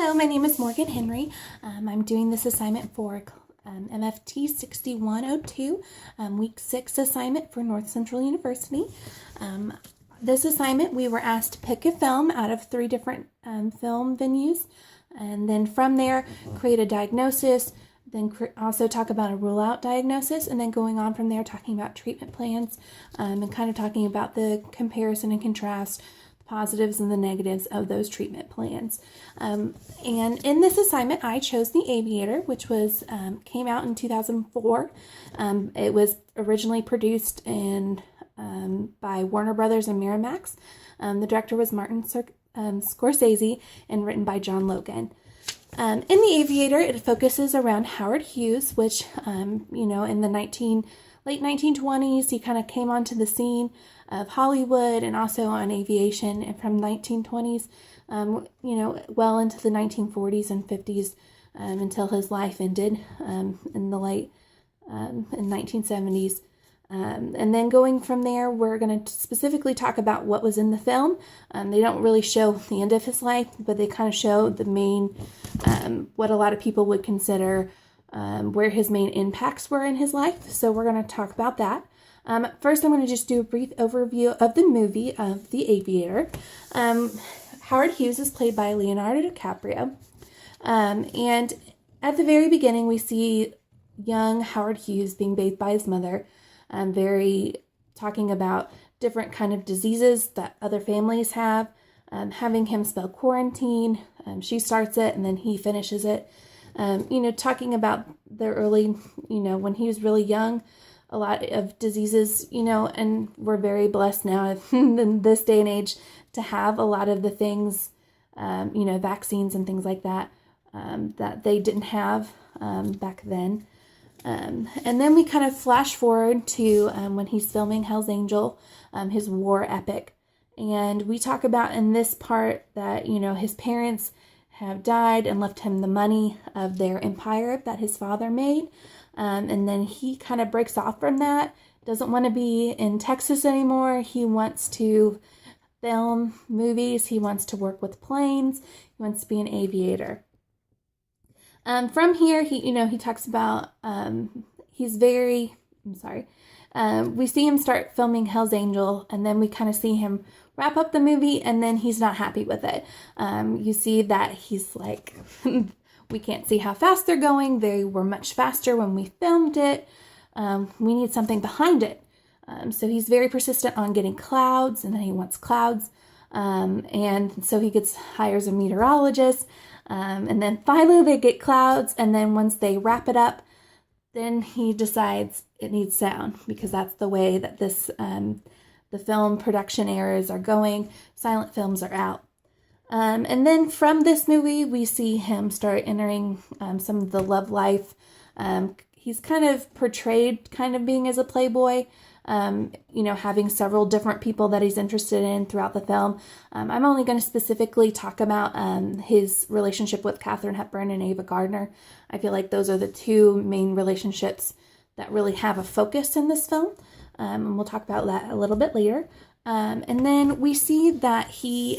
Hello, my name is Morgan Henry. I'm doing this assignment for MFT6102, week 6 assignment for Northcentral University. This assignment, we were asked to pick a film out of 3 different film venues, and then from there, create a diagnosis, then also talk about a rule-out diagnosis, and then going on from there, talking about treatment plans, and kind of talking about the comparison and contrast, positives and the negatives of those treatment plans. And in this assignment, I chose The Aviator, which was came out in 2004. It was originally produced by Warner Brothers and Miramax. The director was Martin Scorsese and written by John Logan. In The Aviator, it focuses around Howard Hughes, which, in the late 1920s, he kind of came onto the scene of Hollywood and also on aviation, and from 1920s, well into the 1940s and 50s until his life ended in the late in 1970s. And then going from there, we're going to specifically talk about what was in the film. They don't really show the end of his life, but they kind of show the main, what a lot of people would consider where his main impacts were in his life. So we're going to talk about that. First, I'm going to just do a brief overview of the movie of The Aviator. Howard Hughes is played by Leonardo DiCaprio. And at the very beginning, we see young Howard Hughes being bathed by his mother, talking about different kind of diseases that other families have, having him spell quarantine. She starts it and then he finishes it. Talking about the early, when he was really young, a lot of diseases, and we're very blessed now in this day and age to have a lot of the things, vaccines and things like that, that they didn't have back then. And then we kind of flash forward to when he's filming Hell's Angel, his war epic. And we talk about in this part that, his parents have died and left him the money of their empire that his father made. And then he kind of breaks off from that, doesn't want to be in Texas anymore. He wants to film movies. He wants to work with planes. He wants to be an aviator. From here, he talks about, we see him start filming Hell's Angel, and then we kind of see him wrap up the movie, and then he's not happy with it. You see that he's like, we can't see how fast they're going. They were much faster when we filmed it. We need something behind it. So he's very persistent on getting clouds, and then he wants clouds. And so he hires a meteorologist, and then finally they get clouds, and then once they wrap it up, then he decides it needs sound, because that's the way that the film production eras are going. Silent films are out. And then from this movie, we see him start entering some of the love life. He's kind of portrayed kind of being as a playboy, having several different people that he's interested in throughout the film. I'm only going to specifically talk about his relationship with Katharine Hepburn and Ava Gardner. I feel like those are the 2 main relationships that really have a focus in this film. And we'll talk about that a little bit later. And then we see that he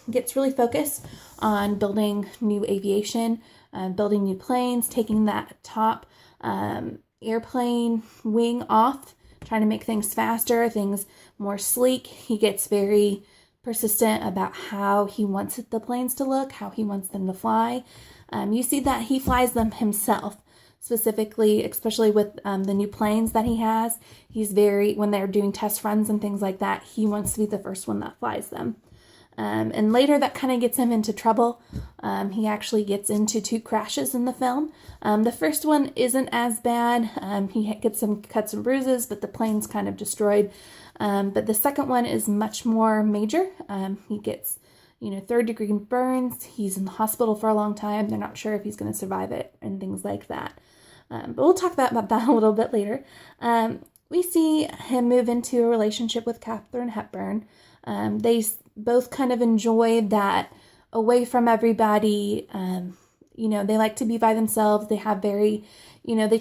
gets really focused on building new aviation, building new planes, taking that top airplane wing off, trying to make things faster, things more sleek. He gets very persistent about how he wants the planes to look, how he wants them to fly. You see that he flies them himself. Specifically, especially with the new planes that he has, when they're doing test runs and things like that, he wants to be the first one that flies them. And later that kind of gets him into trouble. He actually gets into 2 crashes in the film. The first one isn't as bad. He gets some cuts and bruises, but the plane's kind of destroyed. But the second one is much more major. He gets, 3rd-degree burns. He's in the hospital for a long time. They're not sure if he's going to survive it and things like that. But we'll talk about that a little bit later. We see him move into a relationship with Katharine Hepburn. They both kind of enjoy that away from everybody. They like to be by themselves. They have they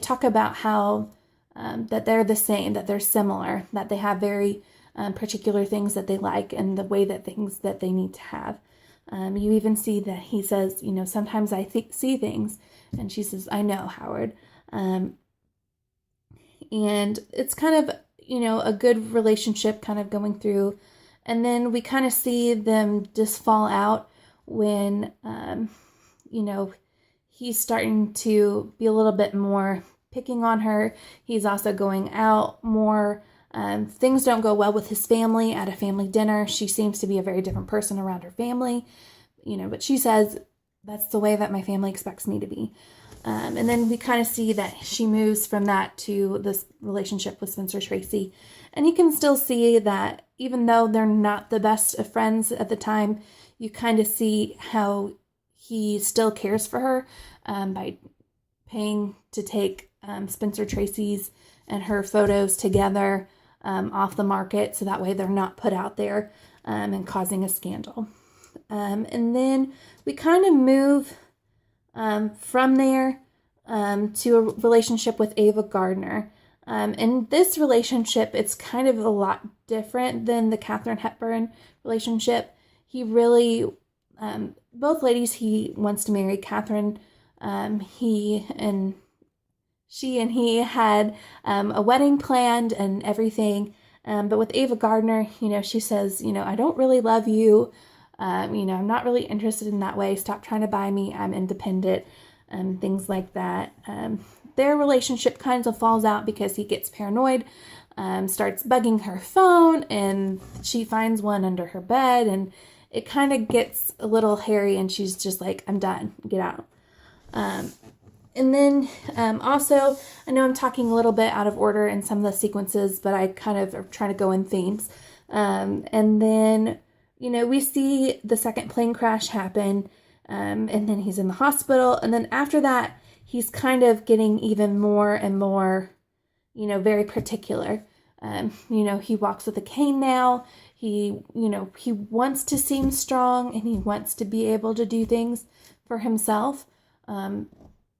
talk about how that they're the same, that they're similar, that they have very particular things that they like and the way that things that they need to have. You even see that he says, sometimes I see things. And she says, I know, Howard. And it's kind of, a good relationship kind of going through. And then we kind of see them just fall out when, he's starting to be a little bit more picking on her. He's also going out more. Things don't go well with his family at a family dinner. She seems to be a very different person around her family, but she says, that's the way that my family expects me to be. And then we kind of see that she moves from that to this relationship with Spencer Tracy. And you can still see that even though they're not the best of friends at the time, you kind of see how he still cares for her by paying to take Spencer Tracy's and her photos together off the market, so that way they're not put out there and causing a scandal. And then we kind of move from there to a relationship with Ava Gardner. In this relationship, it's kind of a lot different than the Katharine Hepburn relationship. He really, both ladies he wants to marry. Katharine, she and he had a wedding planned and everything. But with Ava Gardner, she says, I don't really love you. I'm not really interested in that way. Stop trying to buy me. I'm independent. Things like that. Their relationship kind of falls out because he gets paranoid, starts bugging her phone, and she finds one under her bed, and it kind of gets a little hairy, and she's just like, I'm done. Get out. And then also, I know I'm talking a little bit out of order in some of the sequences, but I kind of are trying to go in themes. And then, we see the second plane crash happen, and then he's in the hospital. And then after that, he's kind of getting even more and more, very particular. He walks with a cane now. He wants to seem strong, and he wants to be able to do things for himself.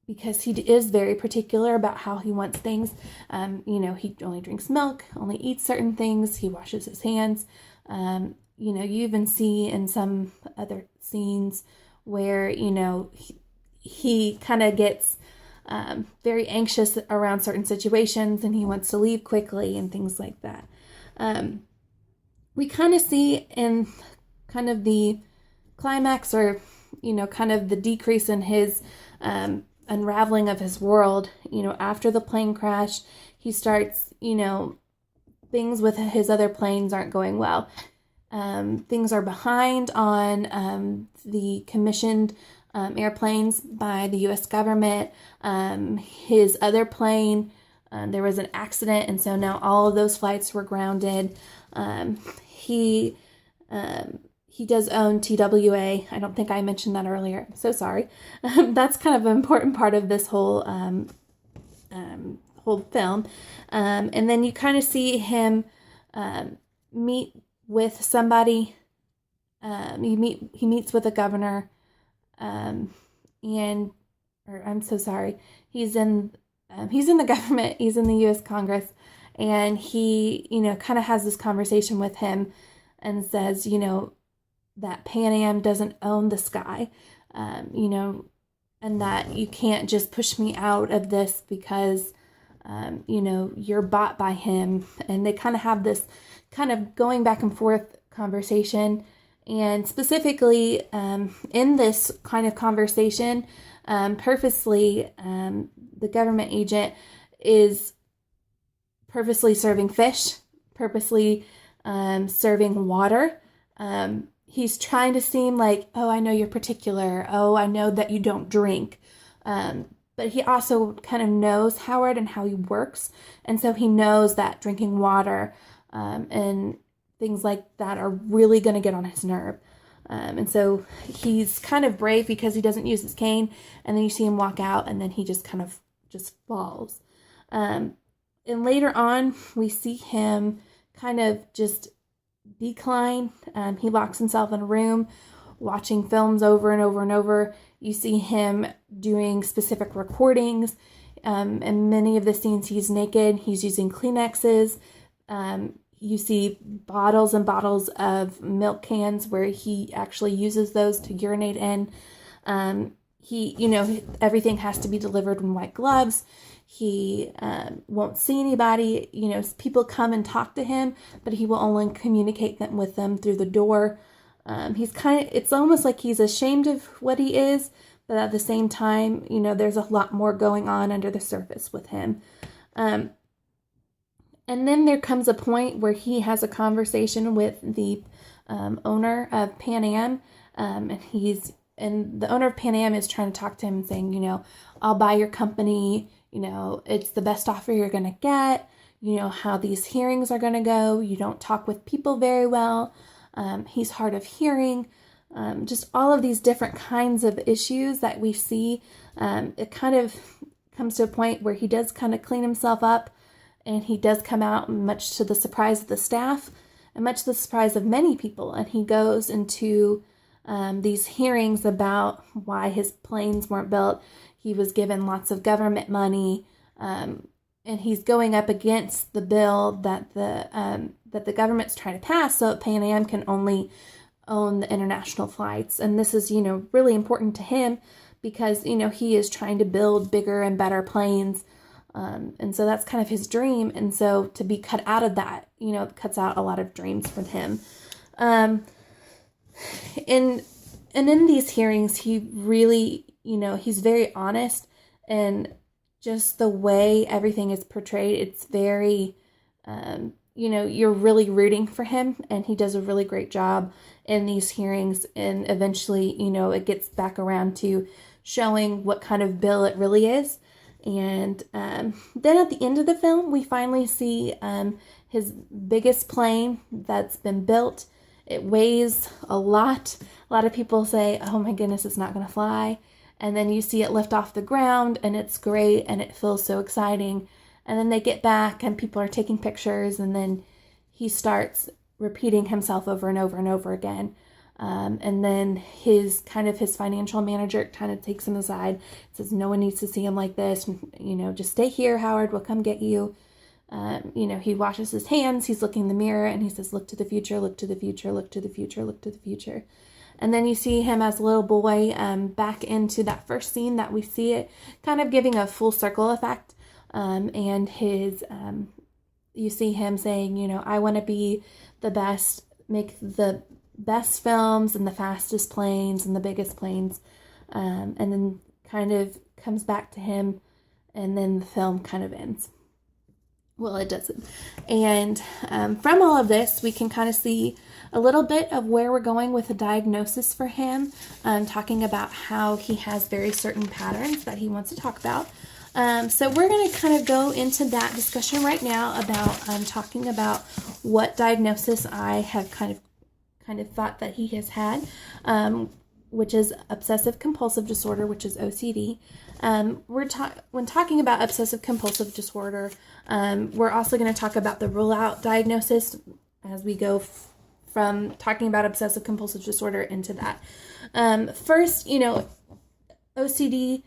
Because he is very particular about how he wants things. He only drinks milk, only eats certain things. He washes his hands. You even see in some other scenes where, he kind of gets very anxious around certain situations, and he wants to leave quickly and things like that. We kind of see in kind of the climax, or, kind of the decrease in his unraveling of his world, after the plane crash, he starts, things with his other planes aren't going well. Things are behind on the commissioned airplanes by the U.S. government. His other plane, there was an accident, and so now all of those flights were grounded. He does own TWA. I don't think I mentioned that earlier. I'm so sorry. That's kind of an important part of this whole whole film. And then you kind of see him meet with somebody. He meets with a governor, I'm so sorry. He's in the government. He's in the U.S. Congress, and he kind of has this conversation with him, and says that Pan Am doesn't own the sky, and that you can't just push me out of this because you're bought by him. And they kind of have this kind of going back and forth conversation. And specifically in this kind of conversation, purposely, the government agent is purposely serving fish, purposely serving water. He's trying to seem like, oh, I know you're particular. Oh, I know that you don't drink. But he also kind of knows Howard and how he works. And so he knows that drinking water and things like that are really going to get on his nerve. And so he's kind of brave because he doesn't use his cane. And then you see him walk out, and then he just kind of just falls. And later on, we see him kind of just decline. He locks himself in a room, watching films over and over and over. You see him doing specific recordings. In many of the scenes, he's naked. He's using Kleenexes. You see bottles and bottles of milk cans where he actually uses those to urinate in. Everything has to be delivered in white gloves. He won't see anybody. People come and talk to him, but he will only communicate with them through the door. It's almost like he's ashamed of what he is, but at the same time, there's a lot more going on under the surface with him. And then there comes a point where he has a conversation with the owner of Pan Am, and the owner of Pan Am is trying to talk to him and saying, I'll buy your company, it's the best offer you're going to get, how these hearings are going to go, you don't talk with people very well, he's hard of hearing, just all of these different kinds of issues that we see. It kind of comes to a point where he does kind of clean himself up, and he does come out, much to the surprise of the staff and much to the surprise of many people, and he goes into these hearings about why his planes weren't built. He was given lots of government money, and he's going up against the bill that the government's trying to pass, so that Pan Am can only own the international flights. And this is, really important to him because, he is trying to build bigger and better planes. And so that's kind of his dream. And so to be cut out of that, cuts out a lot of dreams from him. And in these hearings, he really, he's very honest, and just the way everything is portrayed, it's very, you're really rooting for him, and he does a really great job in these hearings. And eventually, it gets back around to showing what kind of bill it really is. And then at the end of the film, we finally see his biggest plane that's been built. It weighs a lot. A lot of people say, oh my goodness, it's not going to fly. And then you see it lift off the ground, and it's great, and it feels so exciting. And then they get back, and people are taking pictures, and then he starts repeating himself over and over and over again. And then his financial manager kind of takes him aside, says, no one needs to see him like this. Just stay here, Howard, we'll come get you. He washes his hands, he's looking in the mirror, and he says, look to the future, look to the future, look to the future, look to the future. And then you see him as a little boy, back into that first scene that we see it kind of giving a full circle effect. And you see him saying, I want to be the best, make the best films and the fastest planes and the biggest planes. And then kind of comes back to him, and then the film kind of ends. Well, it doesn't. And from all of this, we can kind of see a little bit of where we're going with the diagnosis for him, talking about how he has very certain patterns that he wants to talk about. So we're going to kind of go into that discussion right now about talking about what diagnosis I have kind of thought that he has had, which is obsessive compulsive disorder, which is OCD. When talking about obsessive compulsive disorder, we're also going to talk about the rule out diagnosis as we go from talking about obsessive compulsive disorder into that. First, OCD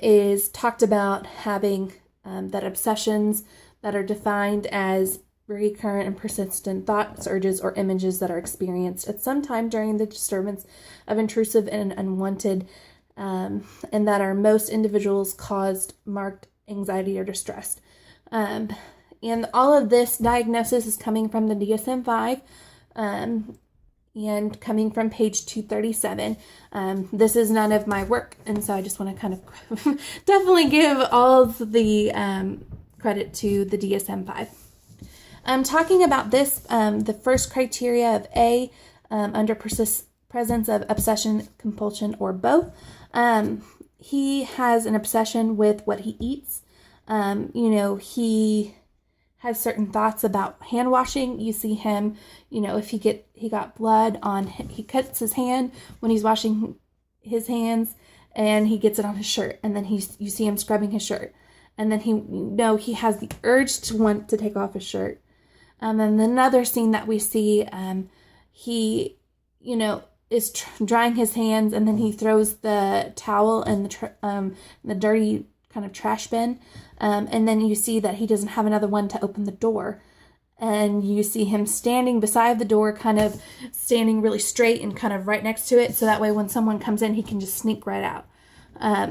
is talked about having that obsessions that are defined as recurrent and persistent thoughts, urges, or images that are experienced at some time during the disturbance of intrusive and unwanted, and that are most individuals caused marked anxiety or distress. And all of this diagnosis is coming from the DSM-5, and coming from page 237. This is none of my work, and so I just want to kind of definitely give all of the credit to the DSM-5. Talking about this, the first criteria of A, under presence of obsession, compulsion, or both, he has an obsession with what he eats. He has certain thoughts about hand washing. You see him, if he got blood on, he cuts his hand when he's washing his hands, and he gets it on his shirt, and then you see him scrubbing his shirt, and then he has the urge to want to take off his shirt. And another scene that we see, he, is drying his hands, and then he throws the towel in the dirty kind of trash bin. And then you see that he doesn't have another one to open the door. and you see him standing beside the door, kind of standing really straight and kind of right next to it, so that way when someone comes in, he can just sneak right out.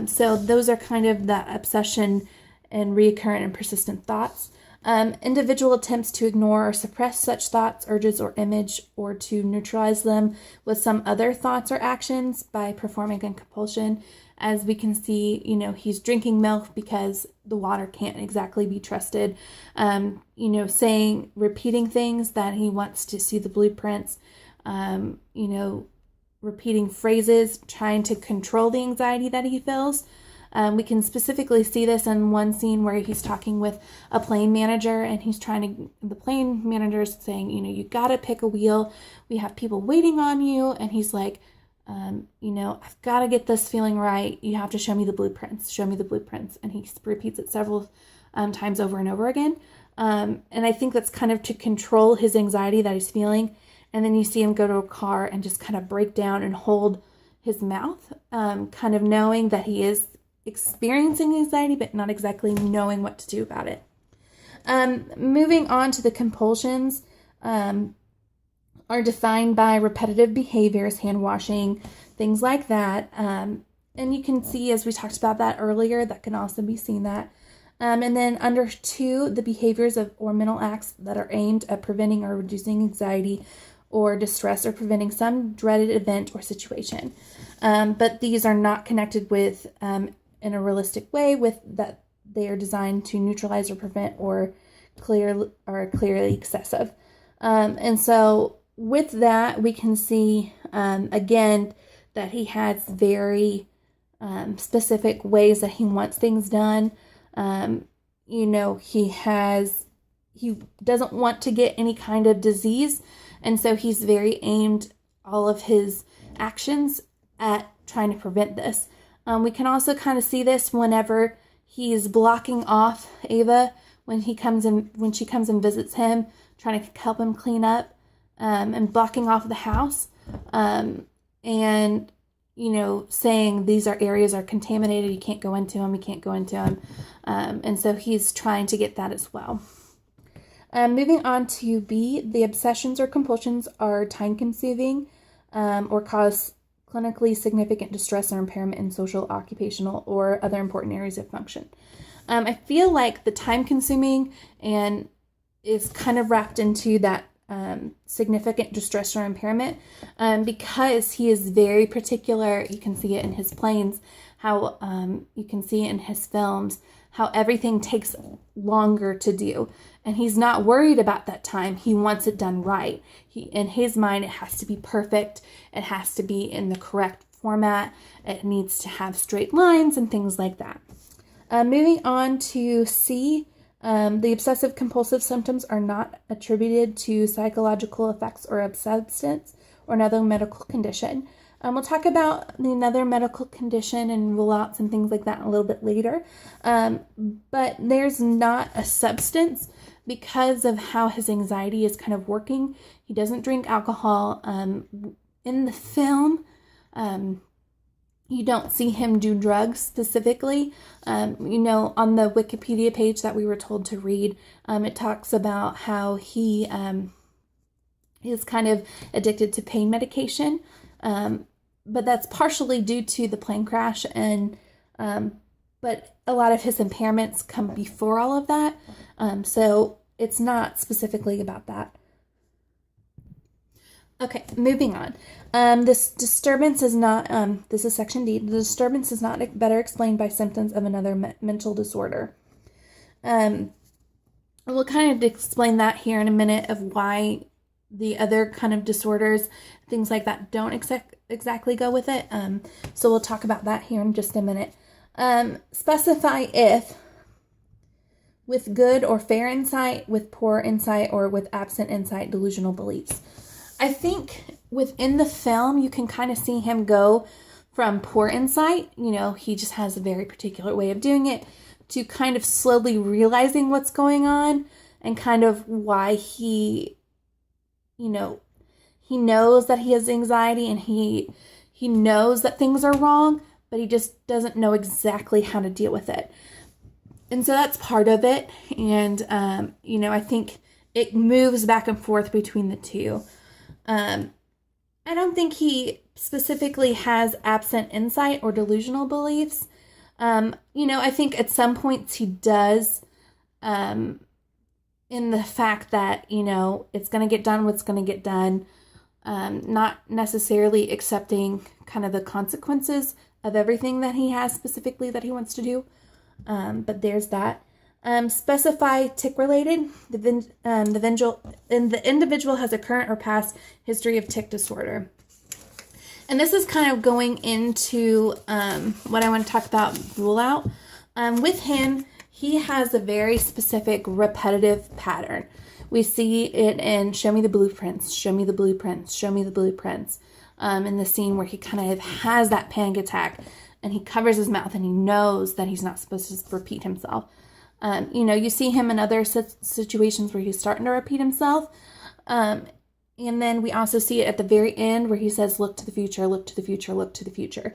So those are kind of the obsession and recurrent and persistent thoughts. Individual attempts to ignore or suppress such thoughts, urges, or image, or to neutralize them with some other thoughts or actions by performing a compulsion. As we can see, he's drinking milk because the water can't exactly be trusted. Repeating things that he wants to see the blueprints, repeating phrases, trying to control the anxiety that he feels. We can specifically see this in one scene where he's talking with a plane manager, and the plane manager is saying, you got to pick a wheel. We have people waiting on you. And he's like, I've got to get this feeling right. You have to show me the blueprints. Show me the blueprints. And he repeats it several times over and over again. And I think that's kind of to control his anxiety that he's feeling. And then you see him go to a car and just kind of break down and hold his mouth, kind of knowing that he is experiencing anxiety, but not exactly knowing what to do about it. Moving on to the compulsions, are defined by repetitive behaviors, hand washing, things like that. And you can see, as we talked about that earlier, that can also be seen that. And then under 2, the behaviors or mental acts that are aimed at preventing or reducing anxiety or distress or preventing some dreaded event or situation. But these are not connected with, in a realistic way, with that they are designed to neutralize or prevent or clearly excessive. And so with that, we can see, again, that he has very specific ways that he wants things done. He doesn't want to get any kind of disease. And so he's very aimed all of his actions at trying to prevent this. We can also kind of see this whenever he's blocking off Ava when she comes and visits him, trying to help him clean up, and blocking off the house, and saying these areas are contaminated, you can't go into them, and so he's trying to get that as well. Moving on to B, the obsessions or compulsions are time-consuming, or cause clinically significant distress or impairment in social, occupational, or other important areas of function. I feel like the time-consuming and is kind of wrapped into that significant distress or impairment, because he is very particular. You can see it in his planes, how you can see it in his films, how everything takes longer to do. And he's not worried about that time. He wants it done right. In his mind, it has to be perfect. It has to be in the correct format. It needs to have straight lines and things like that. Moving on to C, the obsessive compulsive symptoms are not attributed to psychological effects or of substance or another medical condition. We'll talk about another medical condition and rule out some things like that a little bit later. But there's not a substance because of how his anxiety is kind of working. He doesn't drink alcohol. In the film, you don't see him do drugs specifically. On the Wikipedia page that we were told to read, it talks about how he is kind of addicted to pain medication. But that's partially due to the plane crash, but a lot of his impairments come before all of that. So it's not specifically about that. Okay, moving on. This disturbance is not, this is section D, the disturbance is not better explained by symptoms of another mental disorder. We'll kind of explain that here in a minute of why the other kind of disorders, things like that, don't exactly go with it. So we'll talk about that here in just a minute. Specify if with good or fair insight, with poor insight, or with absent insight, delusional beliefs. I think within the film, you can kind of see him go from poor insight, he just has a very particular way of doing it, to kind of slowly realizing what's going on and kind of why he knows that he has anxiety and he knows that things are wrong, but he just doesn't know exactly how to deal with it. And so that's part of it. And, I think it moves back and forth between the two. I don't think he specifically has absent insight or delusional beliefs. I think at some points he does, in the fact that, it's going to get done what's going to get done, not necessarily accepting kind of the consequences of everything that he has specifically that he wants to do. But there's that. Specify tick-related. The individual has a current or past history of tick disorder. And this is kind of going into what I want to talk about, rule out. With him, he has a very specific repetitive pattern. We see it in show me the blueprints, show me the blueprints, show me the blueprints. In the scene where he kind of has that panic attack and he covers his mouth and he knows that he's not supposed to repeat himself. You see him in other situations where he's starting to repeat himself. And then we also see it at the very end where he says, look to the future, look to the future, look to the future.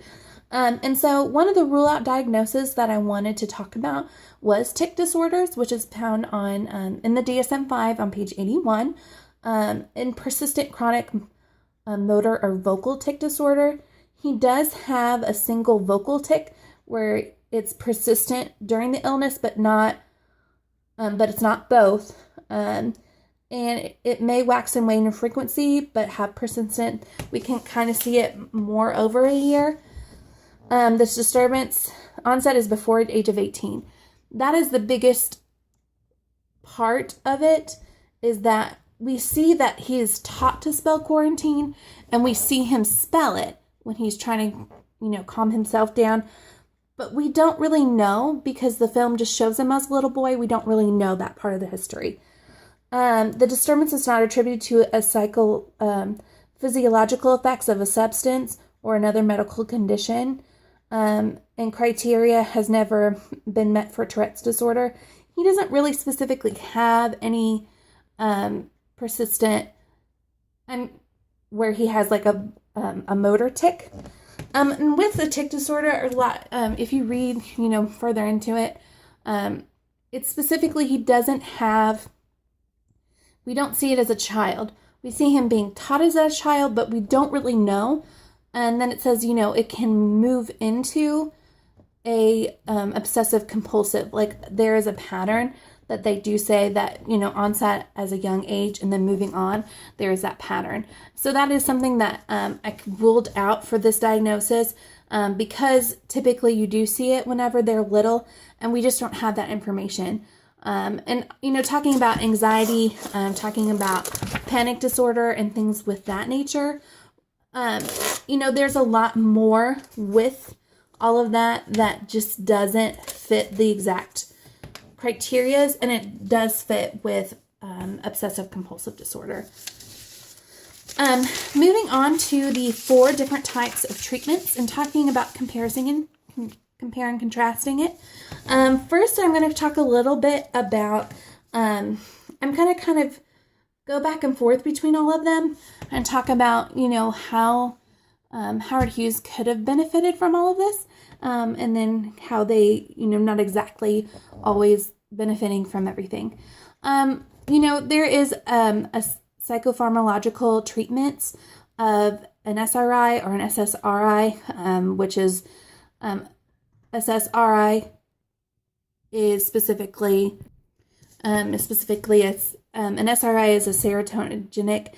And so one of the rule out diagnoses that I wanted to talk about was tick disorders, which is found on in the DSM-5 on page 81. In persistent chronic motor or vocal tick disorder, he does have a single vocal tick where it's persistent during the illness, but it's not both. And it may wax and wane in frequency, but have persistent. We can kind of see it more over a year. This disturbance onset is before the age of 18. That is the biggest part of it, is that we see that he is taught to spell quarantine, and we see him spell it when he's trying to, calm himself down. But we don't really know, because the film just shows him as a little boy. We don't really know that part of the history. The disturbance is not attributed to a physiological effects of a substance or another medical condition. And criteria has never been met for Tourette's disorder. He doesn't really specifically have any persistent, and where he has like a motor tick. And with the tick disorder, a lot, if you read, further into it, it's specifically he doesn't have. We don't see it as a child. We see him being taught as a child, but we don't really know. And then it says, it can move into a obsessive compulsive. Like there is a pattern that they do say that, onset as a young age and then moving on, there is that pattern. So that is something that I ruled out for this diagnosis because typically you do see it whenever they're little, and we just don't have that information. And, talking about anxiety, talking about panic disorder and things with that nature, there's a lot more with all of that just doesn't fit the exact criterias, and it does fit with obsessive compulsive disorder. Moving on to the 4 different types of treatments and talking about compare and contrasting it. First, I'm going to talk a little bit about, I'm going to kind of go back and forth between all of them and talk about, how Howard Hughes could have benefited from all of this, and then how they, not exactly always benefiting from everything. There is a psychopharmacological treatments of an SRI or an SSRI, which is SSRI is specifically as an SRI is a serotoninergic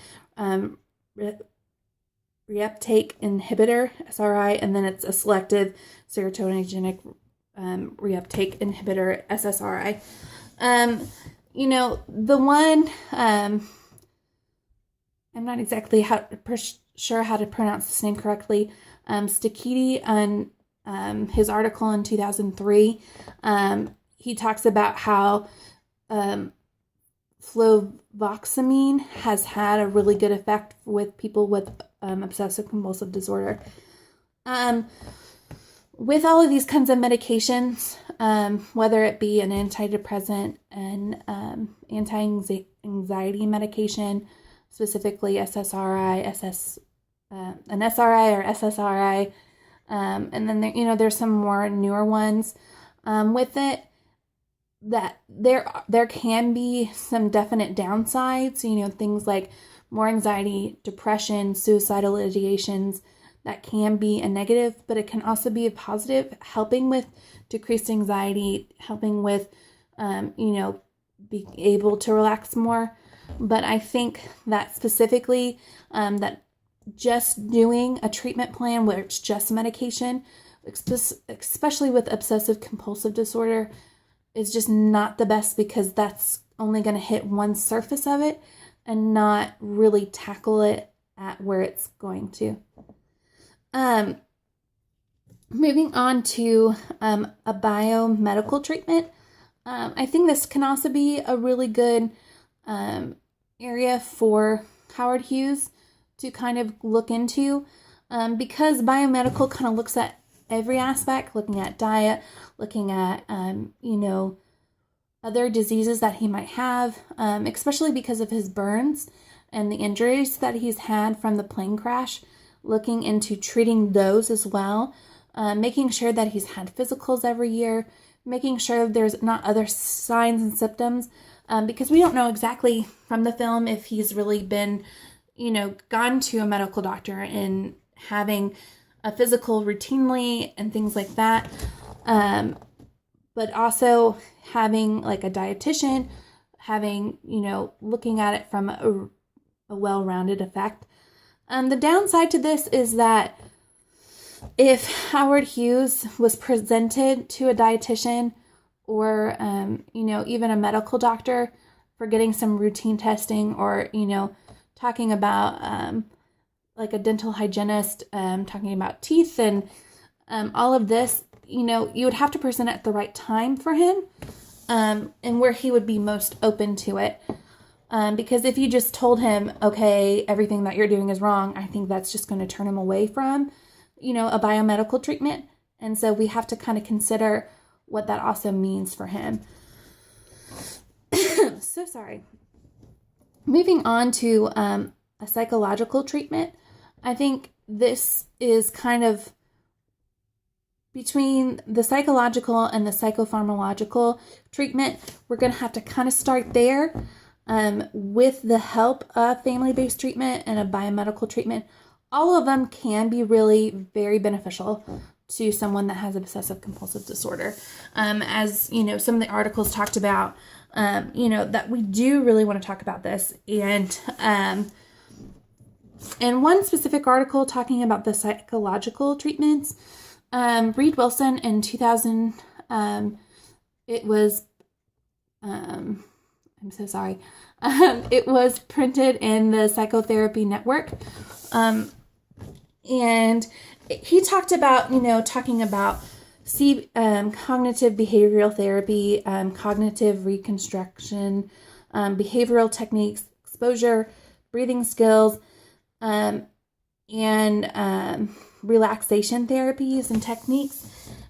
reuptake inhibitor, SRI, and then it's a selective serotoninergic reuptake inhibitor, SSRI. The one, I'm not exactly sure how to pronounce this name correctly. Stakiti, on his article in 2003, he talks about how fluvoxamine has had a really good effect with people with obsessive compulsive disorder. With all of these kinds of medications, whether it be an antidepressant and anti-anxiety medication, specifically SSRI, an SRI or SSRI, and then there's some more newer ones with it. that there can be some definite downsides, things like more anxiety, depression, suicidal ideations. That can be a negative, but it can also be a positive, helping with decreased anxiety, helping with, be able to relax more. But I think that specifically, that just doing a treatment plan where it's just medication, especially with obsessive compulsive disorder, is just not the best, because that's only going to hit one surface of it and not really tackle it at where it's going to. Moving on to a biomedical treatment. I think this can also be a really good area for Howard Hughes to kind of look into, because biomedical kind of looks at every aspect, looking at diet, looking at, other diseases that he might have, especially because of his burns and the injuries that he's had from the plane crash, looking into treating those as well, making sure that he's had physicals every year, making sure there's not other signs and symptoms, because we don't know exactly from the film if he's really been, gone to a medical doctor and having a physical routinely and things like that. But also having like a dietitian, having, looking at it from a well-rounded effect. The downside to this is that if Howard Hughes was presented to a dietitian or, even a medical doctor for getting some routine testing, or, talking about like a dental hygienist, talking about teeth and all of this, you would have to present it at the right time for him, and where he would be most open to it. Because if you just told him, okay, everything that you're doing is wrong, I think that's just going to turn him away from, a biomedical treatment. And so we have to kind of consider what that also means for him. So sorry. Moving on to a psychological treatment. I think this is kind of between the psychological and the psychopharmacological treatment. We're going to have to kind of start there. With the help of family-based treatment and a biomedical treatment, all of them can be really very beneficial to someone that has obsessive compulsive disorder. As some of the articles talked about, that we do really want to talk about this. And in one specific article talking about the psychological treatments, Reed Wilson in 2000, it was, I'm so sorry. It was printed in the Psychotherapy Network. And he talked about, talking about cognitive behavioral therapy, cognitive reconstruction, behavioral techniques, exposure, breathing skills, and relaxation therapies and techniques.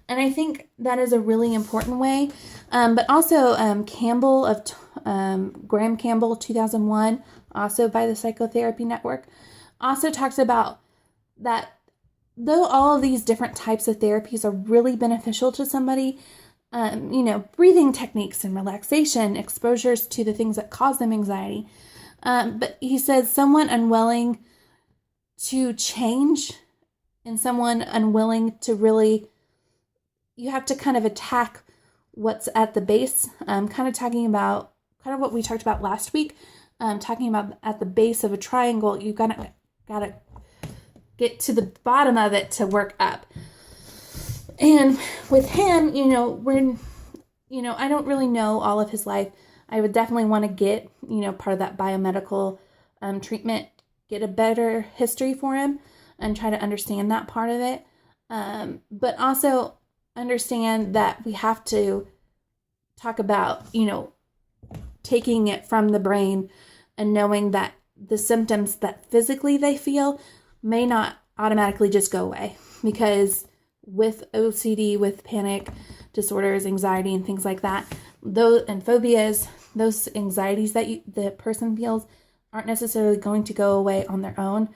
And I think that is a really important way. But also Campbell of Graham Campbell, 2001, also by the Psychotherapy Network, also talks about that though all of these different types of therapies are really beneficial to somebody, breathing techniques and relaxation, exposures to the things that cause them anxiety. But he says someone unwilling to change and someone unwilling to really, you have to kind of attack what's at the base. Kind of talking about kind of what we talked about last week, talking about at the base of a triangle, you gotta get to the bottom of it to work up. And with him, I don't really know all of his life. I would definitely want to get, part of that biomedical treatment, get a better history for him and try to understand that part of it. But also understand that we have to talk about, taking it from the brain and knowing that the symptoms that physically they feel may not automatically just go away, because with OCD, with panic disorders, anxiety, and things like that, those and phobias, those anxieties that the person feels aren't necessarily going to go away on their own.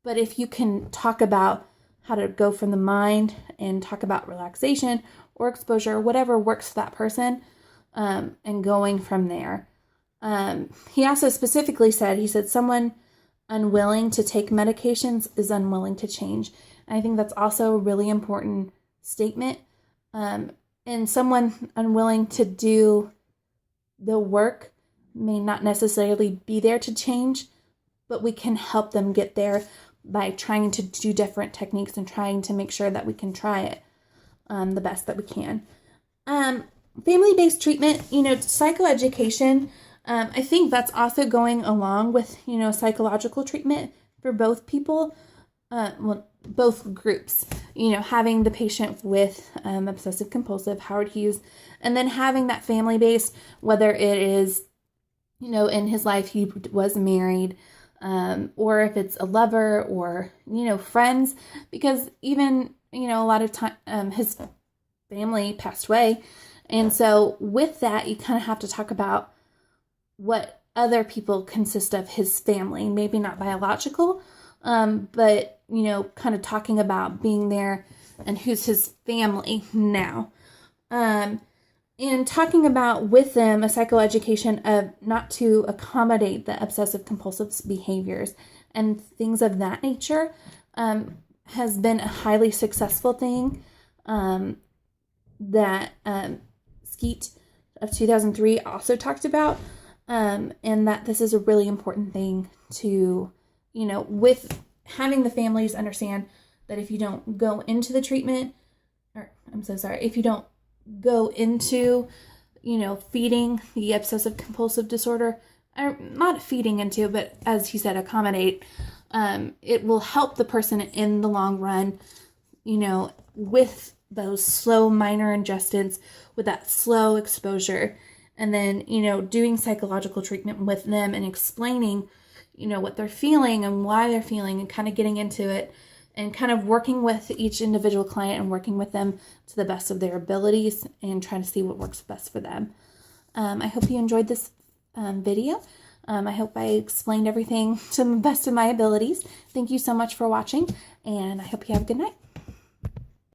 But if you can talk about how to go from the mind and talk about relaxation or exposure, whatever works for that person, and going from there. He also specifically said, he said, someone unwilling to take medications is unwilling to change. And I think that's also a really important statement. And someone unwilling to do the work may not necessarily be there to change, but we can help them get there by trying to do different techniques and trying to make sure that we can try it the best that we can. Family-based treatment, psychoeducation, I think that's also going along with, psychological treatment for both people, both groups, having the patient with obsessive compulsive, Howard Hughes, and then having that family-based, whether it is, in his life he was married, or if it's a lover or, friends, because even, a lot of time, his family passed away. And so with that, you kind of have to talk about what other people consist of his family, maybe not biological, but, kind of talking about being there and who's his family now. And talking about with them a psychoeducation of not to accommodate the obsessive compulsive behaviors and things of that nature has been a highly successful thing that Skeet of 2003 also talked about, and that this is a really important thing to, with having the families understand that if you don't go into the treatment, if you don't go into, feeding the obsessive compulsive disorder, or not feeding into, but as he said, accommodate, it will help the person in the long run, with those slow minor ingestions, with that slow exposure, and then, doing psychological treatment with them and explaining, what they're feeling and why they're feeling and kind of getting into it and kind of working with each individual client and working with them to the best of their abilities and trying to see what works best for them. I hope you enjoyed this video. I hope I explained everything to the best of my abilities. Thank you so much for watching, and I hope you have a good night.